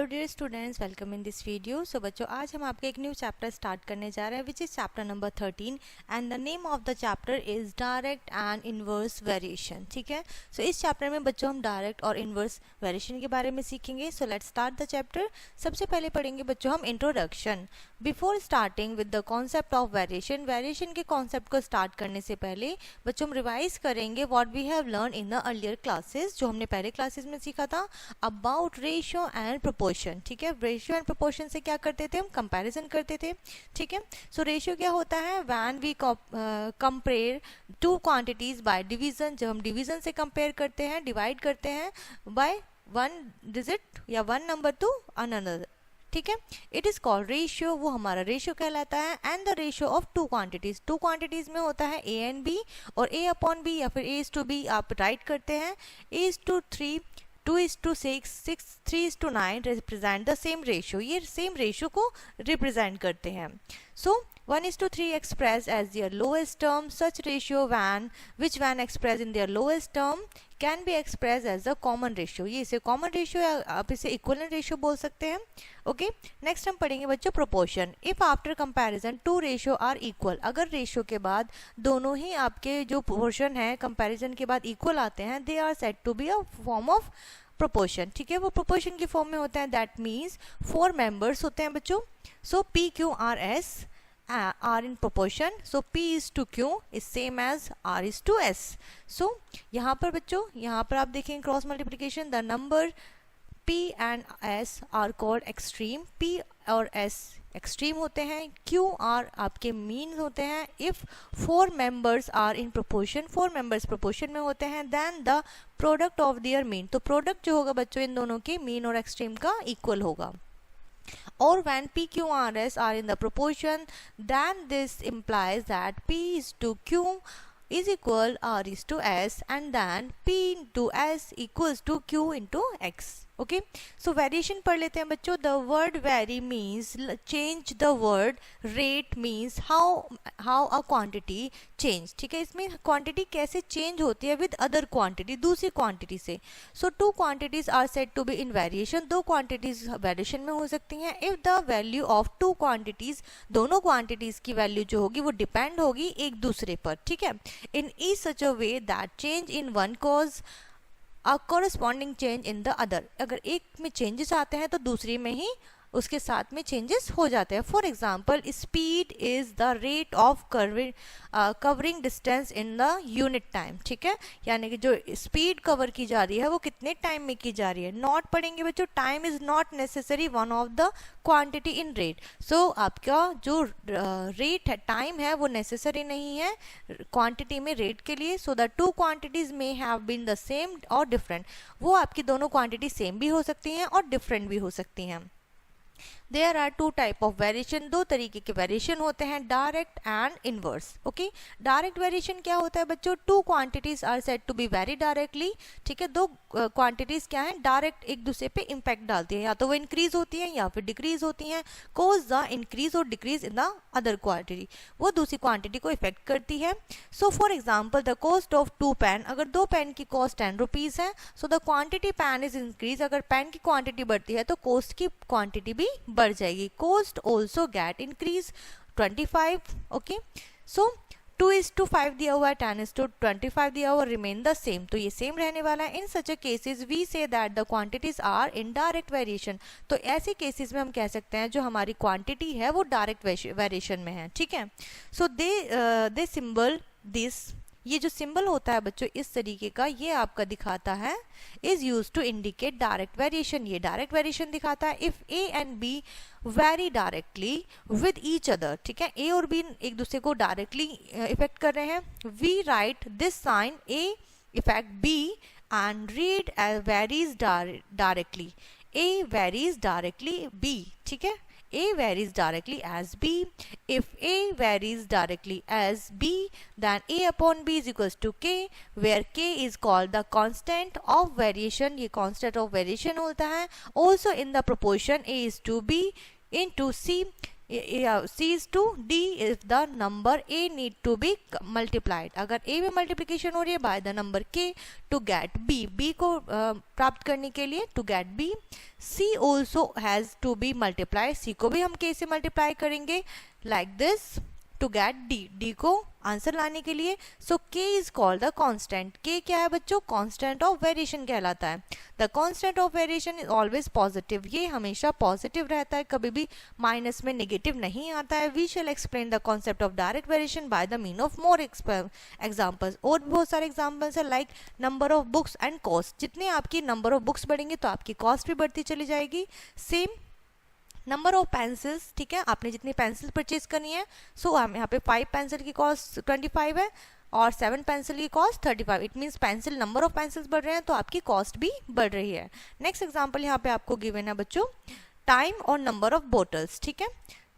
Dear students, welcome in this video. So बच्चों, आज हम आपके एक न्यू चैप्टर स्टार्ट करने जा रहे हैं which is chapter number 13 and the name of the chapter is direct and inverse variation. ठीक है, सो इस चैप्टर में बच्चों हम डायरेक्ट और इनवर्स वेरिएशन के बारे में सीखेंगे। So let's start the chapter. सबसे पहले पढ़ेंगे बच्चों हम introduction. Before starting with the concept of variation, variation के कॉन्सेप्ट को स्टार्ट करने से पहले बच्चों हम रिवाइज करेंगे what we have learn in the earlier classes, जो हमने पहले क्लासेस में सीखा था अबाउट रेशियो एंड प्रोपोर्शन। ठीक है, रेशियो एंड प्रोपोर्शन से क्या करते थे हम, कंपैरिजन करते थे। ठीक है, सो रेशियो क्या होता है, when we compare two quantities by division. जब हम डिवीजन से कंपेयर करते हैं, डिवाइड करते हैं बाय वन डिजिट या वन नंबर टू अनदर। ठीक है, इट इज कॉल्ड रेशियो, वो हमारा रेशियो कहलाता है। And the ratio of two quantities, two quantities में होता है ए एंड बी, और ए अपॉन बी या फिर ए इज टू बी आप राइट करते हैं। A is to 3, 2:6, 3:9 represent the same ratio, ये सेम रेशियो को रिप्रेजेंट करते हैं। सो 1:3 expressed as their lowest term, such ratio which when expressed in their lowest term can be expressed as a common ratio। ये इसे common ratio या आप इसे equivalent ratio बोल सकते हैं। ओके, नेक्स्ट हम पढ़ेंगे बच्चों proportion। If after comparison two ratio are equal, अगर रेशियो के बाद दोनों ही आपके जो पोर्शन है कंपैरिजन के बाद इक्वल आते हैं, they are said to be a form of proportion। ठीक है, वो proportion की फॉर्म में होते हैं। दैट मीन्स 4 मेंबर्स होते हैं बच्चों। सो P Q R S are in proportion, so P is to Q is same as R is to S। so यहाँ पर बच्चों, यहाँ पर आप देखें cross multiplication, the number P and S are called extreme। P और S extreme होते हैं, Q R आपके मीन होते हैं। If 4 members are in proportion, 4 members proportion में होते हैं, then the product of their mean, तो प्रोडक्ट जो होगा बच्चों इन दोनों के मीन और एक्सट्रीम का इक्वल होगा। Or when P, Q, R, S are in the proportion, then this implies that P is to Q is equal R is to S, and then P into S equals to Q into X। Okay, so variation पढ़ लेते हैं बच्चों। The word vary means change, the word rate means how a quantity change. ठीक है, इसमें quantity कैसे चेंज होती है विद अदर क्वांटिटी, दूसरी क्वांटिटी से। So two quantities are said to be in variation, दो क्वांटिटीज वेरिएशन में हो सकती हैं। If the value of two quantities, दोनों क्वांटिटीज की वैल्यू जो होगी वो डिपेंड होगी एक दूसरे पर। ठीक है, in each such a way that change in one cause a corresponding change in the other। अगर एक में चेंजेस आते हैं तो दूसरी में ही उसके साथ में चेंजेस हो जाते हैं। For example, speed is the rate of covering distance in the unit time. ठीक है, यानी कि जो स्पीड कवर की जा रही है वो कितने टाइम में की जा रही है। नॉट पढ़ेंगे बच्चों, time is not necessary one of the quantity in rate. So आपका जो रेट है, टाइम है, वो नेसेसरी नहीं है क्वांटिटी में रेट के लिए। सो द टू क्वांटिटीज में हैव बीन द सेम और डिफरेंट, वो आपकी दोनों क्वांटिटी सेम भी हो सकती हैं और डिफरेंट भी हो सकती हैं। There are two type of variation, दो तरीके के वेरिएशन होते हैं, direct and inverse. Okay, direct variation क्या होता है बच्चों, two quantities are said to be vary directly. ठीक है, दो क्वांटिटीज क्या है, डायरेक्ट एक दूसरे पे इम्पैक्ट डालती है, या तो वो इंक्रीज होती है या फिर डिक्रीज होती हैं। कोज द इंक्रीज और decrease in the other quantity, वो दूसरी क्वांटिटी को इफेक्ट करती है। So for example, the cost of 2 pen, अगर 2 पेन की कॉस्ट 10 रुपीज है, so the quantity pen is increase, अगर पेन की क्वांटिटी बढ़ती है तो कॉस्ट की क्वांटिटी भी बढ़ जाएगी। Cost also get increase 25। Okay, so 2:5 दिया हुआ है, 10:25 दिया हुआ, रिमेन द सेम, तो ये सेम रहने वाला है। In such cases we see that the quantities are in direct variation, तो ऐसे केसेस में हम कह सकते हैं जो हमारी क्वांटिटी है वो डायरेक्ट वेरिएशन में है। ठीक है, सो दे सिंबल दिस, ये जो सिंबल होता है बच्चों इस तरीके का, ये आपका दिखाता है is use to indicate direct variation, ये डायरेक्ट वेरिएशन दिखाता है। If A and B vary directly with each other, ठीक है, ए और बी एक दूसरे को डायरेक्टली इफेक्ट कर रहे हैं, we write this sign A affect B and read varies directly, A varies directly B. ठीक है, A varies directly as B. If A varies directly as B, then A upon B is equals to K, where K is called the constant of variation, ये constant of variation होता है। Also in the proportion A is to B into C, C is to D if the number A need to be multiplied. अगर A में multiplication हो रही है by the number K to get B, B को प्राप्त करने के लिए to get B. C also has to be multiplied, C को भी हम K से मल्टीप्लाई करेंगे like this to get D, D को आंसर लाने के लिए. सो K is called the constant. K क्या है बच्चों? constant of variation कहलाता है. The constant of variation is always positive. ये हमेशा पॉजिटिव रहता है, कभी भी माइनस में नेगेटिव नहीं आता है. We shall explain the concept of direct variation by the mean of more examples. और बहुत सारे एग्जाम्पल्स है like number of books and cost. जितने आपकी नंबर ऑफ बुक्स बढ़ेंगे तो आपकी कॉस्ट भी बढ़ती चली जाएगी. सेम नंबर ऑफ पेंसिल्स, ठीक है, आपने जितनी पेंसिल परचेज करनी है, सो यहाँ पे 5 पेंसिल की कॉस्ट 25 है और 7 पेंसिल की cost 35. It means pencil number of pencils बढ़ रहे हैं तो आपकी कॉस्ट भी बढ़ रही है. नेक्स्ट एग्जांपल यहाँ पे आपको गिवन है बच्चों टाइम और नंबर ऑफ बोटल्स. ठीक है,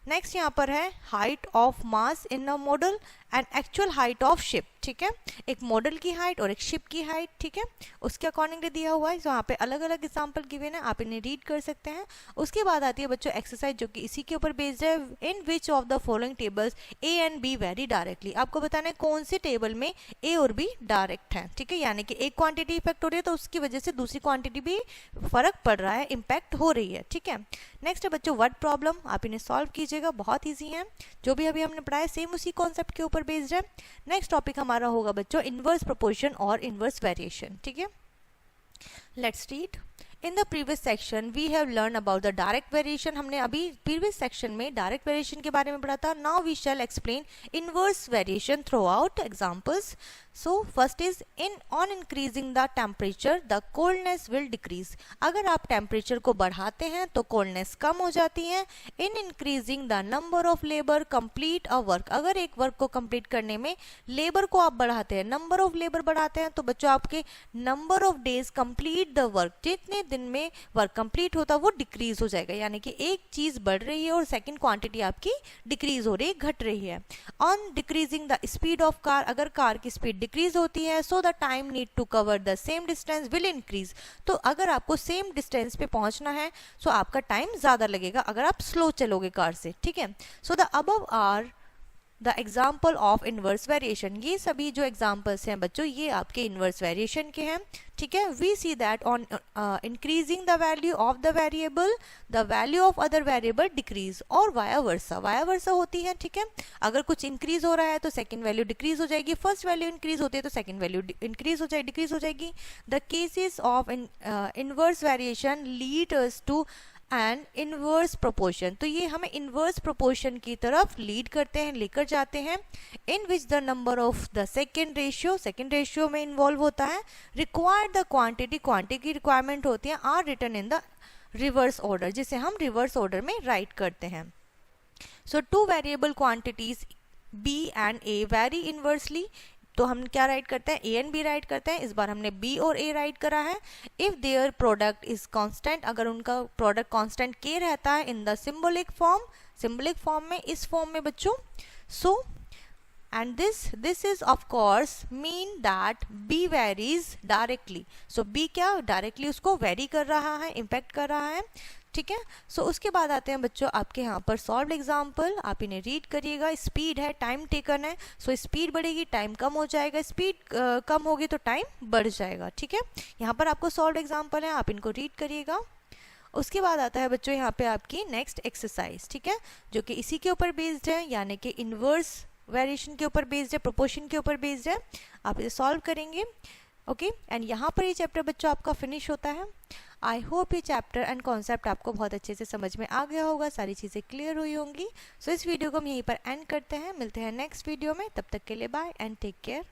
नेक्स्ट यहाँ पर है height of mass in a model and actual height of ship. ठीक है, एक मॉडल की हाइट और एक शिप की हाइट, ठीक है, उसके अकॉर्डिंगली दिया हुआ है. तो यहाँ पे अलग अलग एग्जांपल गिवन है, आप इन्हें रीड कर सकते हैं. उसके बाद आती है बच्चों एक्सरसाइज जो कि इसी के ऊपर बेस्ड है. In which of the following tables A and B vary directly. आपको बताना है कौन से टेबल में ए और बी डायरेक्ट है. ठीक है, यानी कि एक क्वांटिटी इफेक्ट हो रही है तो उसकी वजह से दूसरी क्वांटिटी भी फर्क पड़ रहा है, इम्पैक्ट हो रही है. ठीक है, नेक्स्ट है बच्चों वर्ड प्रॉब्लम. आप इन्हें सॉल्व कीजिएगा, बहुत ईजी है. जो भी अभी हमने पढ़ाया सेम उसी कॉन्सेप्ट के ऊपर बेस्ड है. नेक्स्ट टॉपिक हमारा होगा बच्चों इनवर्स प्रोपोर्शन और इनवर्स वेरिएशन. ठीक है, let's read. In the previous section we have learned about the direct variation. हमने अभी previous section में direct variation के बारे में पढ़ा था. Now we shall explain inverse variation throughout examples. So first is on increasing the temperature the coldness will decrease. अगर आप temperature को बढ़ाते हैं तो coldness कम हो जाती है. In increasing the number of labor complete a work. अगर एक वर्क को complete करने में लेबर को आप बढ़ाते हैं, number of labor बढ़ाते हैं, तो बच्चों आपके number of days complete the work, जितने दिन में वर्क कंप्लीट होता वो डिक्रीज हो जाएगा. यानी कि एक चीज बढ़ रही है और सेकंड क्वांटिटी आपकी डिक्रीज हो रही है, घट रही है. On decreasing the speed of car. अगर कार की स्पीड डिक्रीज होती है so the time need to cover the same distance will increase. तो अगर आपको सेम डिस्टेंस पे पहुंचना है सो आपका टाइम ज्यादा लगेगा अगर आप स्लो चलोगे कार से. ठीक है, so the above are the example of inverse variation. ये सभी जो एग्जाम्पल्स हैं बच्चों ये आपके इनवर्स वेरिएशन के हैं. ठीक है, we see that on increasing the value of the variable the value of other variable decrease और वाया वर्सा होती है. ठीक है, अगर कुछ इंक्रीज हो रहा है तो सेकंड वैल्यू डिक्रीज हो जाएगी, फर्स्ट वैल्यू इंक्रीज होती है तो सेकंड वैल्यू डिक्रीज हो जाएगी. The cases of inverse variation lead us to and inverse proportion. तो ये हमें इनवर्स प्रोपोर्शन की तरफ लीड करते हैं, लेकर जाते हैं. In which the number of the second ratio में इन्वॉल्व होता है. रिक्वायर्ड द क्वांटिटी की रिक्वायरमेंट होती है are written in the reverse order, जिसे हम रिवर्स ऑर्डर में राइट करते हैं. So two variable quantities B and A vary inversely. तो हम क्या राइट करते हैं, ए एंड बी राइट करते हैं. इस बार हमने बी और ए राइट करा है. If their product is constant, अगर उनका प्रोडक्ट कांस्टेंट के रहता है इन द सिंबॉलिक फॉर्म में, इस फॉर्म में बच्चों. सो and this is of course mean that b varies directly. so b क्या डायरेक्टली उसको वेरी कर रहा है, इम्पैक्ट कर रहा है. ठीक है, सो उसके बाद आते हैं बच्चों आपके यहाँ पर सॉल्व एग्जाम्पल. आप इन्हें रीड करिएगा. स्पीड है, टाइम टेकन है, सो स्पीड बढ़ेगी टाइम कम हो जाएगा, स्पीड कम होगी तो टाइम बढ़ जाएगा. ठीक है, यहाँ पर आपको सॉल्व एग्जाम्पल है, आप इनको रीड करिएगा. उसके बाद आता है बच्चों यहाँ पे आपकी नेक्स्ट एक्सरसाइज. ठीक है, जो कि इसी के ऊपर बेस्ड है, यानी कि इनवर्स वेरिएशन के ऊपर बेस्ड है, प्रोपोर्शन के ऊपर बेस्ड है. आप इसे सॉल्व करेंगे. ओके, एंड यहाँ पर ये चैप्टर बच्चों आपका फिनिश होता है. आई होप ये चैप्टर एंड कॉन्सेप्ट आपको बहुत अच्छे से समझ में आ गया होगा, सारी चीज़ें क्लियर हुई होंगी. सो इस वीडियो को हम यहीं पर एंड करते हैं. मिलते हैं नेक्स्ट वीडियो में, तब तक के लिए बाय एंड टेक केयर.